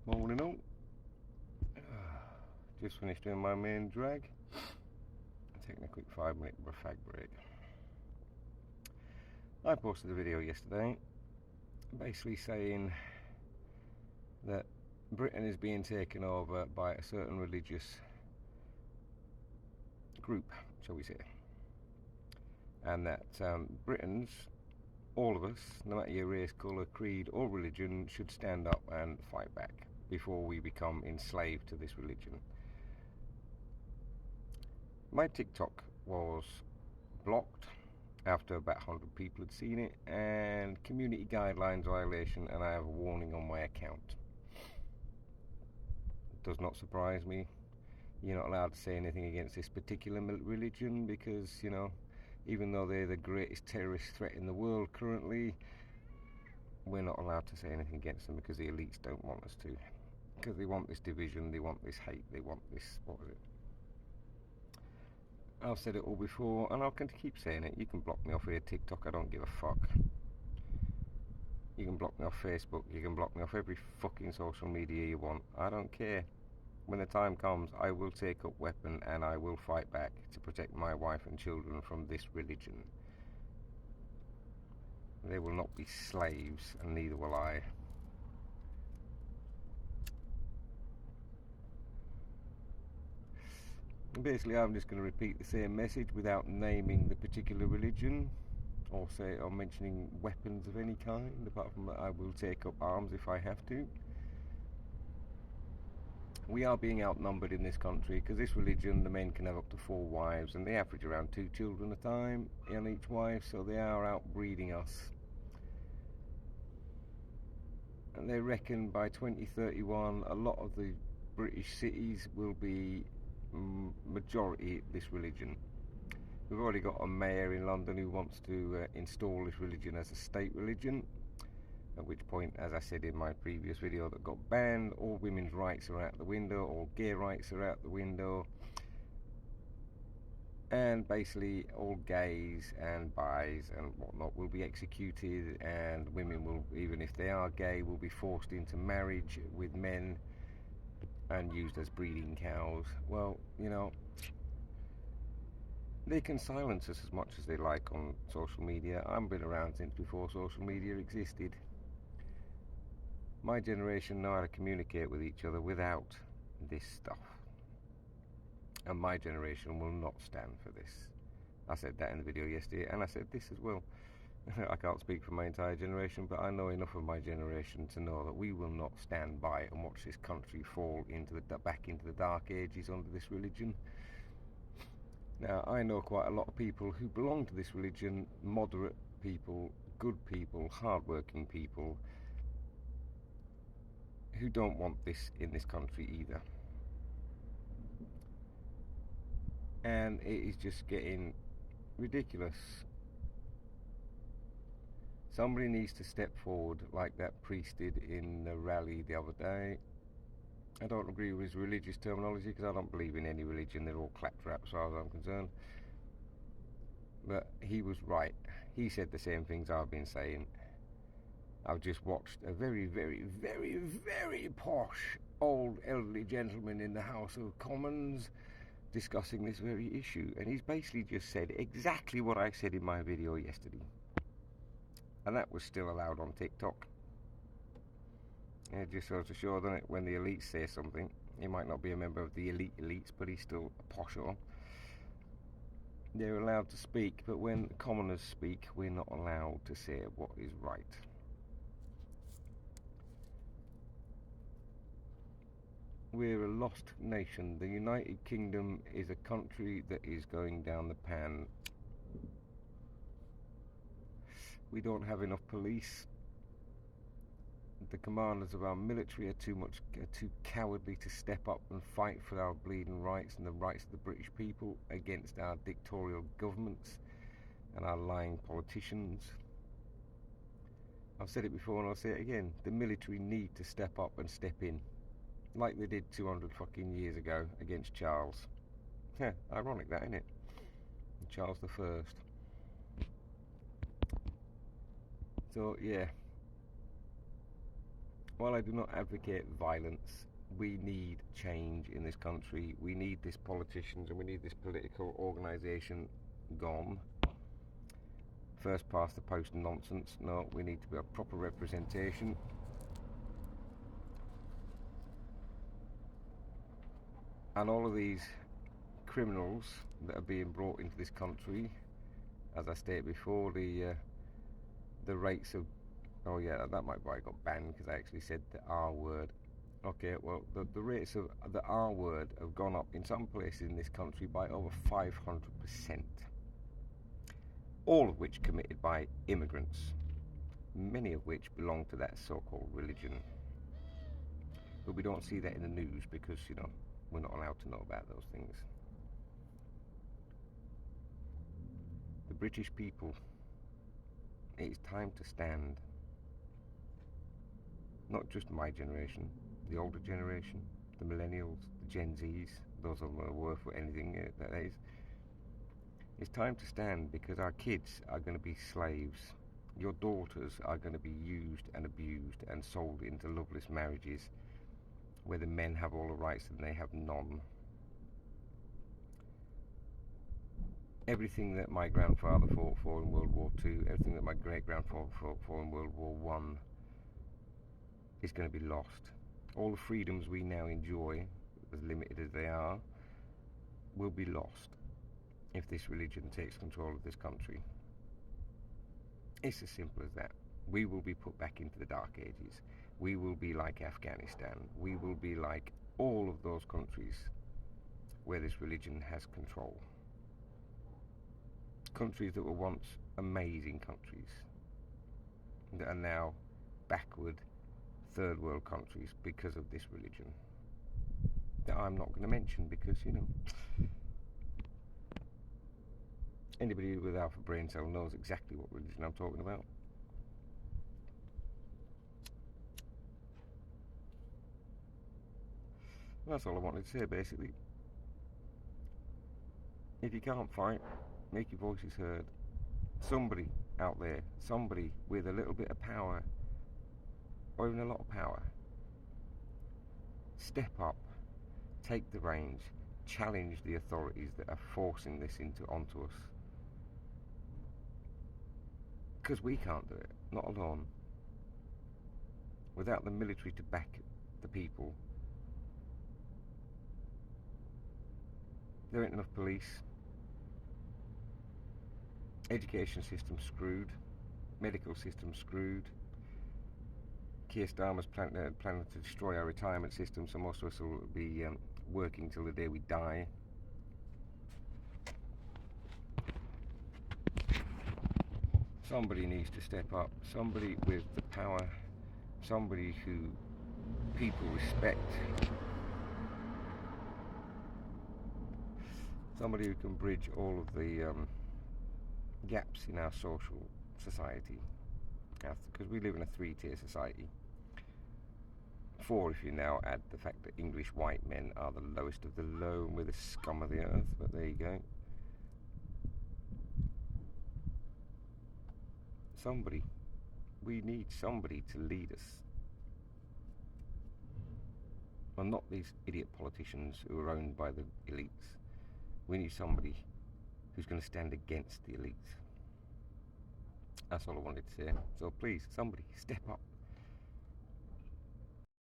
Morning all. Just finished doing my main drag. Taking a quick 5-minute fag break. I posted a video yesterday basically saying that Britain is being taken over by a certain religious group, shall we say, and that Britons, all of us, no matter your race, colour, creed or religion, should stand up and fight back before we become enslaved to this religion. My TikTok was blocked after about 100 people had seen it, and community guidelines violation, and I have a warning on my account. It does not surprise me. You're not allowed to say anything against this particular religion because, you know, even though they're the greatest terrorist threat in the world currently, we're not allowed to say anything against them because the elites don't want us to. Because they want this division, they want this hate, they want this, what is it? I've said it all before, and I'll keep saying it. You can block me off here, TikTok, I don't give a fuck. You can block me off Facebook, you can block me off every fucking social media you want. I don't care. When the time comes, I will take up weapon and I will fight back to protect my wife and children from this religion. They will not be slaves, and neither will I. Basically, I'm just going to repeat the same message without naming the particular religion or mentioning weapons of any kind, apart from that I will take up arms if I have to. We are being outnumbered in this country because this religion, the men can have up to 4 wives, and they average around 2 children a time on each wife, so they are outbreeding us. And they reckon by 2031 a lot of the British cities will be majority this religion. We've already got a mayor in London who wants to install this religion as a state religion, at which point, as I said in my previous video that got banned, all women's rights are out the window, all gay rights are out the window, and basically all gays and bis and whatnot will be executed, and women will, even if they are gay, will be forced into marriage with men and used as breeding cows. Well, you know, they can silence us as much as they like on social media. I've been around since before social media existed. My generation know how to communicate with each other without this stuff, and my generation will not stand for this. I said that in the video yesterday, and I said this as well. I can't speak for my entire generation, but I know enough of my generation to know that we will not stand by and watch this country fall back into the dark ages under this religion. Now, I know quite a lot of people who belong to this religion, moderate people, good people, hard-working people, who don't want this in this country either. And it is just getting ridiculous. Somebody needs to step forward like that priest did in the rally the other day. I don't agree with his religious terminology because I don't believe in any religion. They're all claptrap as far as I'm concerned. But he was right. He said the same things I've been saying. I've just watched a very, very, very, very posh old elderly gentleman in the House of Commons discussing this very issue, and he's basically just said exactly what I said in my video yesterday, and that was still allowed on TikTok. And it just goes to show, doesn't it, when the elites say something, he might not be a member of the elites, but he's still a posho. They're allowed to speak, but when commoners speak, we're not allowed to say what is right. We're a lost nation. The United Kingdom is a country that is going down the pan. We don't have enough police. The commanders of our military are too cowardly to step up and fight for our bleeding rights and the rights of the British people against our dictatorial governments and our lying politicians. I've said it before and I'll say it again. The military need to step up and step in, like they did 200 fucking years ago against Charles. Yeah, ironic that, isn't it? Charles the First. So yeah, while I do not advocate violence, we need change in this country. We need these politicians and we need this political organisation gone. First past the post nonsense. No, we need to be a proper representation. And all of these criminals that are being brought into this country, as I stated before, the rates of, oh yeah, that might have got banned because I actually said the R word. Okay, well, the rates of the R word have gone up in some places in this country by over 500%. All of which committed by immigrants, many of which belong to that so-called religion. But we don't see that in the news because, you know, we're not allowed to know about those things. The British people, it is time to stand. Not just my generation, the older generation, the millennials, the Gen Zs, those of them are worth anything that is. It's time to stand because our kids are going to be slaves. Your daughters are going to be used and abused and sold into loveless marriages where the men have all the rights and they have none. Everything that my grandfather fought for in World War II, everything that my great-grandfather fought for in World War I is going to be lost. All the freedoms we now enjoy, as limited as they are, will be lost if this religion takes control of this country. It's as simple as that. We will be put back into the Dark Ages. We will be like Afghanistan. We will be like all of those countries where this religion has control. Countries that were once amazing countries that are now backward third world countries because of this religion that I'm not going to mention because, you know, anybody with half a brain cell knows exactly what religion I'm talking about. That's all I wanted to say, basically. If you can't fight, make your voices heard. Somebody out there, somebody with a little bit of power, or even a lot of power, step up, take the reins, challenge the authorities that are forcing this onto us. Because we can't do it, not alone. Without the military to back the people, there ain't enough police. Education system screwed, medical system screwed. Keir Starmer's planning to destroy our retirement system, so most of us will be working till the day we die. Somebody needs to step up, somebody with the power, somebody who people respect, somebody who can bridge all of the gaps in our social society, because we live in a three-tier society. 4 if you now add the fact that English white men are the lowest of the low and we're the scum of the earth, but there you go. Somebody, we need somebody to lead us, and not these idiot politicians who are owned by the elites. We need somebody who's going to stand against the elites. That's all I wanted to say. So please, somebody, step up.